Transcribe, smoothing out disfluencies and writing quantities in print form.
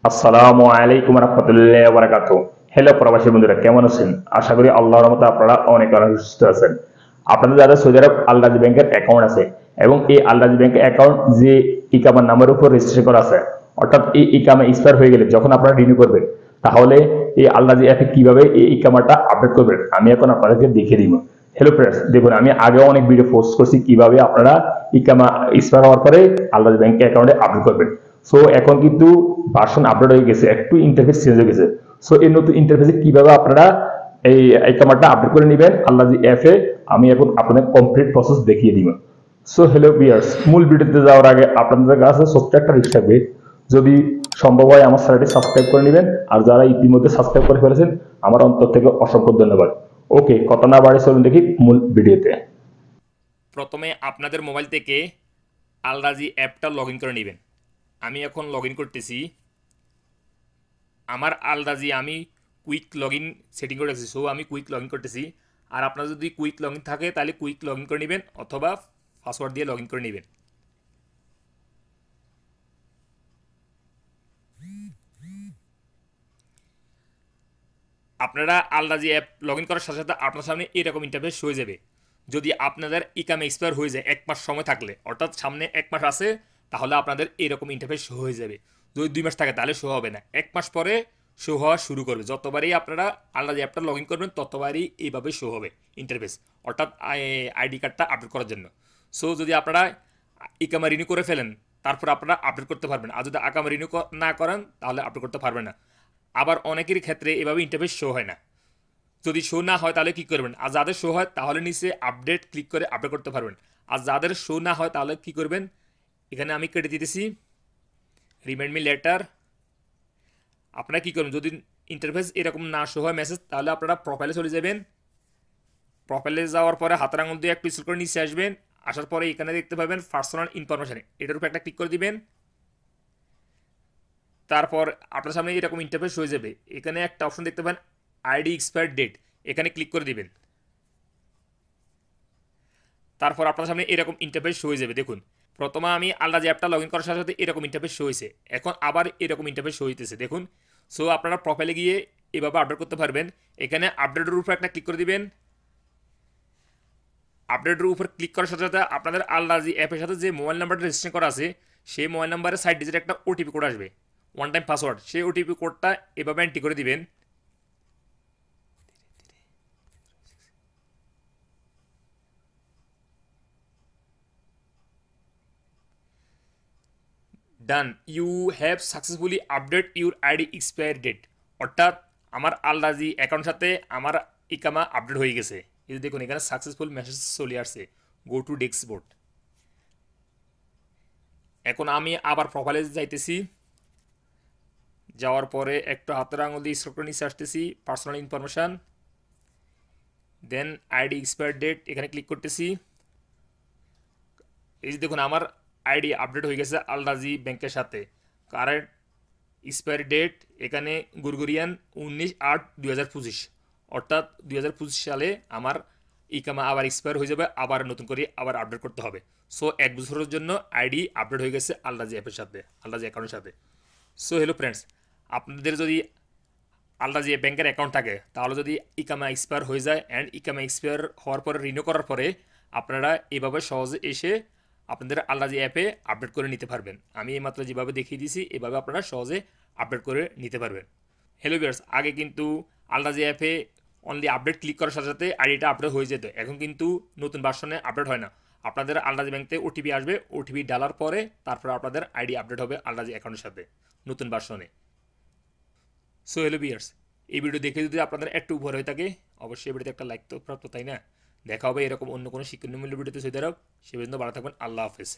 আসসালামু আলাইকুম রহমতুল্লাহ বারাকাত। হ্যালো প্রবাসী বন্ধুরা, কেমন আছেন? আশা করি আল্লাহর রহমতে আপনারা অনেক অনেক সুস্থ আছেন। আপনাদের যারা সৌদি আরব আল রাজি ব্যাংকের অ্যাকাউন্ট আছে এবং এই আল রাজি ব্যাংকের অ্যাকাউন্ট যে ইকামার নামের উপর রেজিস্ট্রেশন করা আছে, অর্থাৎ এই ইকামা এক্সপায়ার হয়ে গেলে যখন আপনারা রিনিউ করবেন, তাহলে এই আল রাজি অ্যাপে কিভাবে এই ইকামাটা আপডেট করবেন আমি এখন আপনাদেরকে দেখিয়ে দিব। হ্যালো ফ্রেন্ডস, দেখুন আমি আগেও অনেক ভিডিও পোস্ট করছি কিভাবে আপনারা ইকামা এক্সপায়ার হওয়ার পরে আল রাজি ব্যাংকের অ্যাকাউন্টে আপডেট করবেন। সো এখন কিন্তু ভার্সন আপডেট হয়ে গেছে, একটু ইন্টারফেস চেঞ্জ হয়ে গেছে। সো এই নতুন ইন্টারফেসে কিভাবে আপনারা এই কামারটা আপডেট করে নেবেন আল্লাহ অ্যাপে, আমি এখন আপনাদের কমপ্লিট প্রসেস দেখিয়ে দিব। সো হ্যালো ভিউয়ার্স, মূল ভিডিওতে যাওয়ার আগে আপনাদের কাছে ছোট্ট একটা রিকোয়েস্ট থাকবে, যদি সম্ভব হয় আমার চ্যানেলটি সাবস্ক্রাইব করে নেবেন, আর যারা ইতিমধ্যে সাবস্ক্রাইব করে ফেলেছেন আমার অন্তর থেকে অসংখ্য ধন্যবাদ। ওকে, কথা না বাড়ি চলুন দেখি মূল ভিডিওতে। প্রথমে আপনাদের মোবাইল থেকে আল রাজি অ্যাপটা লগ ইন করে নেবেন। আমি এখন লগ ইন করতেছি আমার আল রাজি। আমি কুইক লগ ইন সেটিং করে রাখছি, সো আমি কুইক লগ ইন করতেছি। আর আপনার যদি কুইক লগ ইন থাকে তাহলে কুইক লগ ইন করে নেবেন, অথবা পাসওয়ার্ড দিয়ে লগ ইন করে নেবেন। আপনারা আল রাজি অ্যাপ লগ ইন করার সাথে সাথে আপনার সামনে এরকম ইন্টারফেস হয়ে যাবে। যদি আপনাদের ইকামা এক্সপায়ার হয়ে যায় 1 মাস সময় থাকলে, অর্থাৎ সামনে 1 মাস আছে, তাহলে আপনাদের এরকম ইন্টারফেস শো হয়ে যাবে। যদি 2 মাস থাকে তাহলে শো হবে না, 1 মাস পরে শো হওয়া শুরু করবে। যতবারই আপনারা আল রাজি অ্যাপটা লগ ইন করবেন ততবারই এইভাবে শো হবে ইন্টারফেস, অর্থাৎ আইডি কার্ডটা আপডেট করার জন্য। সো যদি আপনারা ইকামা রিনিউ করে ফেলেন তারপর আপনারা আপডেট করতে পারবেন, আর যদি আকামা রিনিউ না করেন তাহলে আপডেট করতে পারবেন না। আবার অনেকের ক্ষেত্রে এভাবে ইন্টারফেস শো হয় না। যদি শো না হয় তাহলে কী করবেন, আর যাদের শো হয় তাহলে নিচে আপডেট ক্লিক করে আপডেট করতে পারবেন। আর যাদের শো না হয় তাহলে কী করবেন, এখানে আমি কেটে দিতেছি রিমাইন্ড মি লেটার। আপনারা কী করবেন, যদি ইন্টারফেস এরকম না শো হয় মেসেজ, তাহলে আপনারা প্রোফাইলে চলে যাবেন। প্রোফাইলে যাওয়ার পরে হাতের আঙুল দিয়ে একটু স্ক্রল করে নিচে আসবেন। আসার পরে এখানে দেখতে পাবেন পার্সোনাল ইনফরমেশান, এটার উপর একটা ক্লিক করে দিবেন। তারপর আপনার সামনে এরকম ইন্টারফেস হয়ে যাবে। এখানে একটা অপশন দেখতে পাবেন আইডি এক্সপায়ার ডেট, এখানে ক্লিক করে দিবেন। তারপর আপনার সামনে এরকম ইন্টারফেস হয়ে যাবে। দেখুন, প্রথমে আমি আল রাজি অ্যাপটা লগ ইন করার সাথে সাথে এরকম ইন্টারফেস শো হয়েছে, এখন আবার এরকম ইন্টারফেস শো হইতেছে। দেখুন, সো আপনারা প্রোফাইলে গিয়ে এভাবে আপডেট করতে পারবেন। এখানে আপডেটের উপর একটা ক্লিক করে দিবেন। আপডেটের উপর ক্লিক করার সাথে সাথে আপনাদের আল রাজি অ্যাপের সাথে যে মোবাইল নাম্বারটা রেজিস্ট্রেশন করা আছে সেই মোবাইল নাম্বারে 60 ডিজিট একটা ওটিপি কোড আসবে, ওয়ান টাইম পাসওয়ার্ড। সেই ওটিপি কোডটা এভাবে এন্ট্রি করে দিবেন। Done, you have successfully update your ID expire date, অর্থাৎ আমার আল রাজি অ্যাকাউন্ট সাথে আমার ইকামা আপডেট হয়ে গেছে। এই দেখুন এখানে সাকসেসফুল মেসেজ চলে আসছে, গো টু ডেস্কবোর্ড। এখন আমি আবার প্রোফাইলে যাইতেছি। যাওয়ার পরে একটু হাতের আঙুল দিয়ে স্ক্রল করে নিচে আসতেছি, পার্সোনাল ইনফরমেশান, দেন আইডি এক্সপায়ার ডেট, এখানে ক্লিক করতেছি। এই যে দেখুন আমার আইডি আপডেট হয়ে গেছে আল রাজি ব্যাংকের সাথে। কারেন্ট এক্সপায়ার ডেট এখানে গুরগুরিয়ান 19/8/2025, অর্থাৎ 2025 সালে আমার ইকামা আবার এক্সপায়ার হয়ে যাবে, আবার নতুন করে আবার আপডেট করতে হবে। সো 1 বছরের জন্য আইডি আপডেট হয়ে গেছে আল রাজি অ্যাপের সাথে, আল রাজি অ্যাকাউন্টের সাথে। সো হ্যালো ফ্রেন্ডস, আপনাদের যদি আল রাজি ব্যাংকের অ্যাকাউন্ট থাকে তাহলে যদি ইকামা এক্সপায়ার হয়ে যায় অ্যান্ড ইকামা এক্সপায়ার হওয়ার পরে রিনিউ করার পরে আপনারা এভাবে সহজে এসে আপনাদের আল রাজি অ্যাপে আপডেট করে নিতে পারবেন। আমি এইমাত্র যেভাবে দেখিয়ে দিয়েছি এভাবে আপনারা সহজে আপডেট করে নিতে পারবেন। হ্যালো ভিউয়ার্স, আগে কিন্তু আল রাজি অ্যাপে অনলি আপডেট ক্লিক করার সাথে সাথে আইডিটা আপডেট হয়ে যেত, এখন কিন্তু নতুন ভার্সনে আপডেট হয় না। আপনাদের আল রাজি ব্যাংকে ওটিপি আসবে, ওটিপি ডালার পরে তারপরে আপনাদের আইডি আপডেট হবে আল রাজি অ্যাকাউন্টের সাথে নতুন ভার্সনে। সো হ্যালো ভিউয়ার্স, এই ভিডিও দেখে যদি আপনাদের একটু উপকার হয়ে থাকে অবশ্যই ভিডিওতে একটা লাইক তো প্রাপ্ত, তাই না? দেখা হবে এরকম অন্য কোনো শিক্ষণীয়মূল্য ভিডিওতে। সৌদি আরব, সে পর্যন্ত ভালো থাকবেন। আল্লাহ হাফেজ।